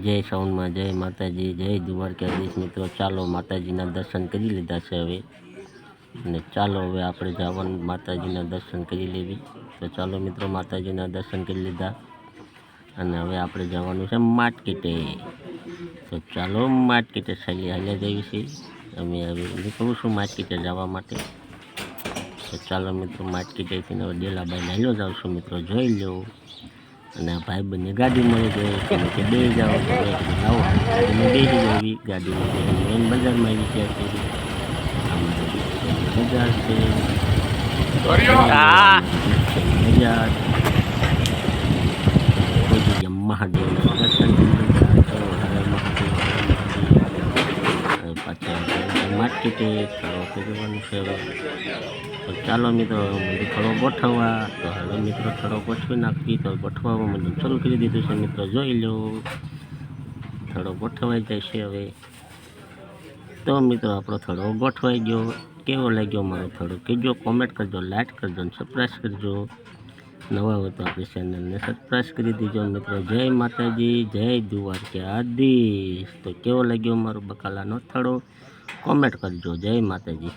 જય સાઉન્ડમાં જય માતાજી, જય દ્વારકાધીશ મિત્રો. ચાલો માતાજીના દર્શન કરી લીધા છે હવે, અને ચાલો હવે આપણે જવાનું માતાજીના દર્શન કરી લેવી. તો ચાલો મિત્રો, માતાજીના દર્શન કરી લીધા અને હવે આપણે જવાનું છે માર્કેટે. તો ચાલો માર્કેટે હાલ્યા જઈએ છીએ. અમે હવે નીકળું છું માર્કેટે જવા માટે. તો ચાલો મિત્રો, માર્કેટેથી હવે ડેલાભાઈ હાલ્યો જાઉં છું મિત્રો, જોઈ લો. અને આ ભાઈબંધની ગાડી મળી ગઈ કે બે જાઓ તો લાવો ગાડીમાં બેસી જવી. ગાડીમાં મેન બજારમાં આવી ગયા છે. બજાર છે બજાર કોઈ જગ્યા મહાદેવના દર્શન પાછા માર્કેટે કરવાનું છે. તો ચાલો મિત્રો, થોડો ગોઠવવા. તો હવે મિત્રો થોડો ગોઠવી નાખી. તો ગોઠવવા મને શરૂ કરી દીધું છે મિત્રો, જોઈ લો. થોડો ગોઠવાઈ જાય છે હવે. તો મિત્રો આપણો થોડો ગોઠવાઈ ગયો. કેવો લાગ્યો મારો થોડો કહેજો, કોમેન્ટ કરજો, લાઈક કરજો અને સબસ્ક્રાઈબ કરજો. નવા હોય તો આપણી ચેનલને સબસ્ક્રાઈબ કરી દીજો મિત્રો. જય માતાજી, જય દ્વારકાધીશ. તો કેવો લાગ્યો મારો બકાલાનો થોડો કોમેન્ટ કરજો. જય માતાજી.